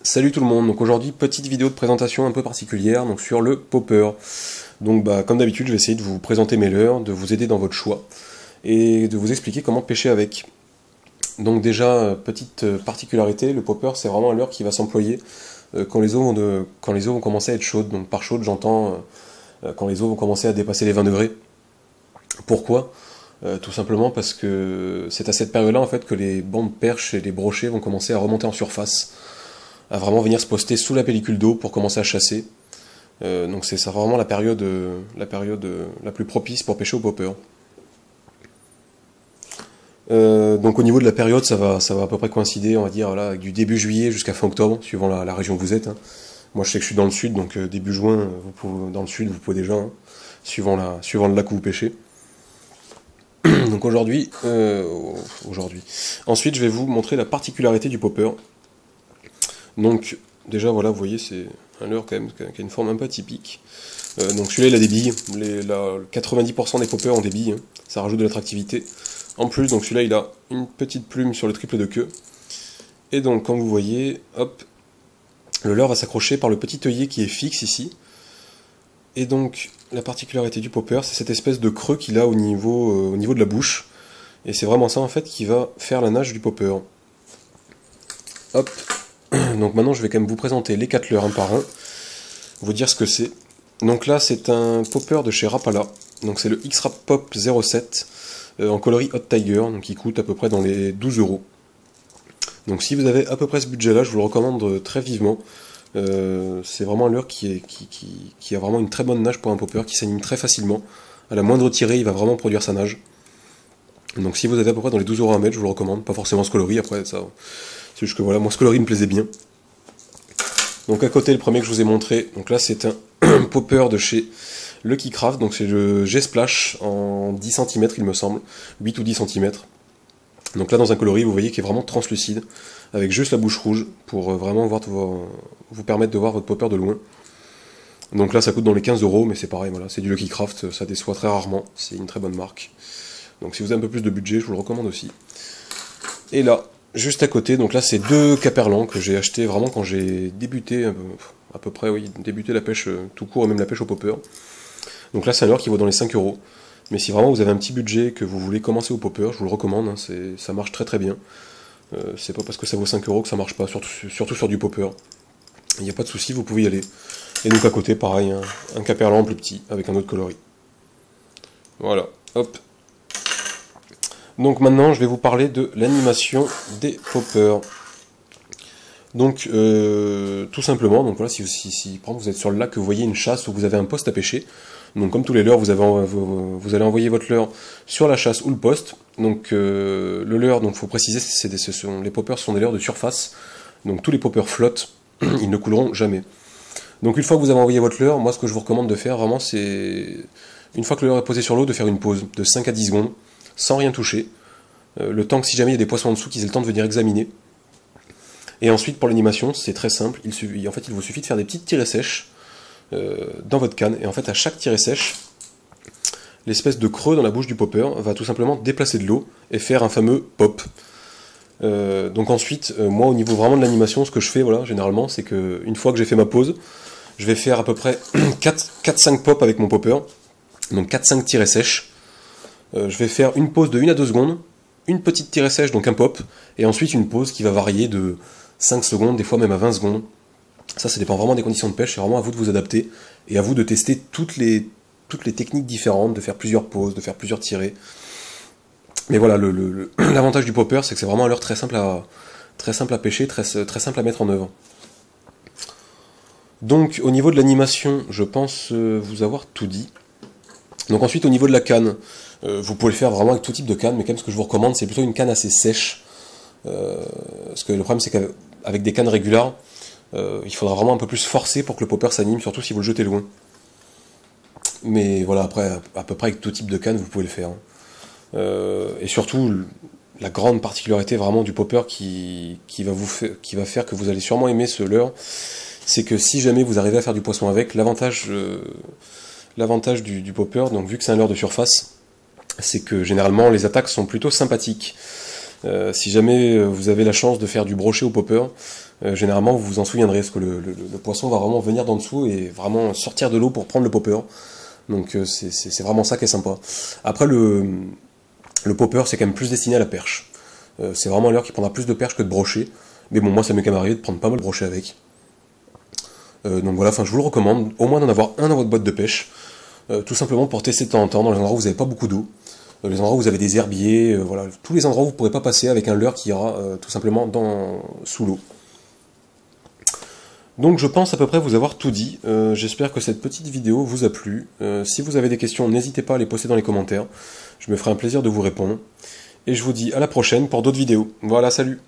Salut tout le monde, donc aujourd'hui petite vidéo de présentation un peu particulière donc sur le popper. Donc comme d'habitude je vais essayer de vous présenter mes leurres, de vous aider dans votre choix et de vous expliquer comment pêcher avec. Donc déjà petite particularité, le popper c'est vraiment un leurre qui va s'employer quand les eaux vont commencer à être chaudes. Donc par chaude j'entends quand les eaux vont commencer à dépasser les 20 degrés. Pourquoi? Tout simplement parce que c'est à cette période-là en fait que les bancs de perche et les brochets vont commencer à remonter en surface, à vraiment venir se poster sous la pellicule d'eau pour commencer à chasser. Donc c'est ça vraiment la période la plus propice pour pêcher au popper. Donc au niveau de la période, ça va à peu près coïncider, on va dire, là, avec du début juillet jusqu'à fin octobre, suivant la région où vous êtes. Hein. Moi je sais que je suis dans le sud, donc début juin, dans le sud, vous pouvez déjà, hein, suivant le lac où vous pêchez. Donc aujourd'hui, ensuite je vais vous montrer la particularité du popper. Donc déjà voilà, vous voyez c'est un leurre quand même qui a une forme un peu atypique. Donc celui-là il a des billes, 90% des poppers ont des billes, hein. Ça rajoute de l'attractivité. En plus donc celui-là il a une petite plume sur le triple de queue. Et donc comme vous voyez, hop, le leurre va s'accrocher par le petit œillet qui est fixe ici. Et donc la particularité du popper c'est cette espèce de creux qu'il a au niveau de la bouche. Et c'est vraiment ça en fait qui va faire la nage du popper. Hop. Donc maintenant je vais quand même vous présenter les 4 leurres un par un, vous dire ce que c'est. Donc là c'est un popper de chez Rapala, donc c'est le X-Rap Pop 07 en coloris Hot Tiger, donc il coûte à peu près dans les 12 €. Donc si vous avez à peu près ce budget là, je vous le recommande très vivement. C'est vraiment un leurre qui a vraiment une très bonne nage pour un popper, qui s'anime très facilement. À la moindre tirée il va vraiment produire sa nage. Donc si vous avez à peu près dans les 12 € à mettre, je vous le recommande, pas forcément ce coloris, après ça... C'est juste que voilà, moi ce coloris me plaisait bien. Donc à côté, le premier que je vous ai montré, donc là c'est un popper de chez Lucky Craft, donc c'est le G-Splash en 10 cm il me semble, 8 ou 10 cm. Donc là dans un coloris, vous voyez, qui est vraiment translucide, avec juste la bouche rouge, pour vraiment vous permettre de voir votre popper de loin. Donc là ça coûte dans les 15 €, mais c'est pareil, voilà, c'est du Lucky Craft, ça déçoit très rarement, c'est une très bonne marque. Donc si vous avez un peu plus de budget, je vous le recommande aussi. Et là, juste à côté, donc là c'est 2 caperlans que j'ai acheté vraiment quand j'ai débuté, à peu près, oui, débuté la pêche tout court et même la pêche au popper. Donc là c'est un leurre qui vaut dans les 5 €. Mais si vraiment vous avez un petit budget, que vous voulez commencer au popper, je vous le recommande, hein, ça marche très très bien. C'est pas parce que ça vaut 5 € que ça marche pas, surtout sur du popper. Il n'y a pas de souci, vous pouvez y aller. Et donc à côté, pareil, un caperlan plus petit, avec un autre coloris. Voilà, hop. Donc maintenant, je vais vous parler de l'animation des poppers. Donc tout simplement, donc voilà, si par exemple vous êtes sur le lac, que vous voyez une chasse ou vous avez un poste à pêcher, donc comme tous les leurres, vous allez envoyer votre leurre sur la chasse ou le poste. Donc le leurre, donc faut préciser, les poppers sont des leurres de surface, donc tous les poppers flottent, ils ne couleront jamais. Donc une fois que vous avez envoyé votre leurre, moi ce que je vous recommande de faire vraiment, c'est une fois que le leurre est posé sur l'eau, de faire une pause de 5 à 10 secondes, sans rien toucher, le temps que si jamais il y a des poissons en dessous, qu'ils aient le temps de venir examiner. Et ensuite pour l'animation, c'est très simple, il vous suffit de faire des petites tirées sèches dans votre canne, et en fait à chaque tirée sèche, l'espèce de creux dans la bouche du popper va tout simplement déplacer de l'eau et faire un fameux pop. Donc ensuite, moi au niveau vraiment de l'animation, ce que je fais, voilà, généralement, c'est que une fois que j'ai fait ma pause, je vais faire à peu près 4-5 pops avec mon popper, donc 4-5 tirées sèches. Je vais faire une pause de 1 à 2 secondes, une petite tirée sèche, donc un pop, et ensuite une pause qui va varier de 5 secondes, des fois même à 20 secondes. Ça dépend vraiment des conditions de pêche, c'est vraiment à vous de vous adapter, et à vous de tester toutes les techniques différentes, de faire plusieurs pauses, de faire plusieurs tirées. Mais voilà, l'avantage du popper, c'est que c'est vraiment un leurre très simple à pêcher, très simple à mettre en œuvre. Donc au niveau de l'animation, je pense vous avoir tout dit. Donc ensuite au niveau de la canne, vous pouvez le faire vraiment avec tout type de canne, mais quand même ce que je vous recommande c'est plutôt une canne assez sèche. Parce que le problème c'est qu'avec des cannes régulières, il faudra vraiment un peu plus forcer pour que le popper s'anime, surtout si vous le jetez loin. Mais voilà, après, à peu près avec tout type de canne, vous pouvez le faire. Et surtout, la grande particularité vraiment du popper qui va faire que vous allez sûrement aimer ce leurre, c'est que si jamais vous arrivez à faire du poisson avec, l'avantage du popper, donc vu que c'est un leurre de surface, c'est que généralement les attaques sont plutôt sympathiques. Si jamais vous avez la chance de faire du brochet au popper, généralement vous vous en souviendrez, parce que le poisson va vraiment venir d'en dessous et vraiment sortir de l'eau pour prendre le popper. Donc c'est vraiment ça qui est sympa. Après le popper c'est quand même plus destiné à la perche. C'est vraiment un leurre qui prendra plus de perche que de brochet. Mais bon, moi ça m'est quand même arrivé de prendre pas mal de brochet avec. Donc voilà, enfin je vous le recommande, au moins d'en avoir un dans votre boîte de pêche. Tout simplement pour tester de temps en temps dans les endroits où vous n'avez pas beaucoup d'eau. Les endroits où vous avez des herbiers, voilà, tous les endroits où vous ne pourrez pas passer avec un leurre qui ira tout simplement sous l'eau. Donc je pense à peu près vous avoir tout dit. J'espère que cette petite vidéo vous a plu. Si vous avez des questions, n'hésitez pas à les poster dans les commentaires. Je me ferai un plaisir de vous répondre. Et je vous dis à la prochaine pour d'autres vidéos. Voilà, salut!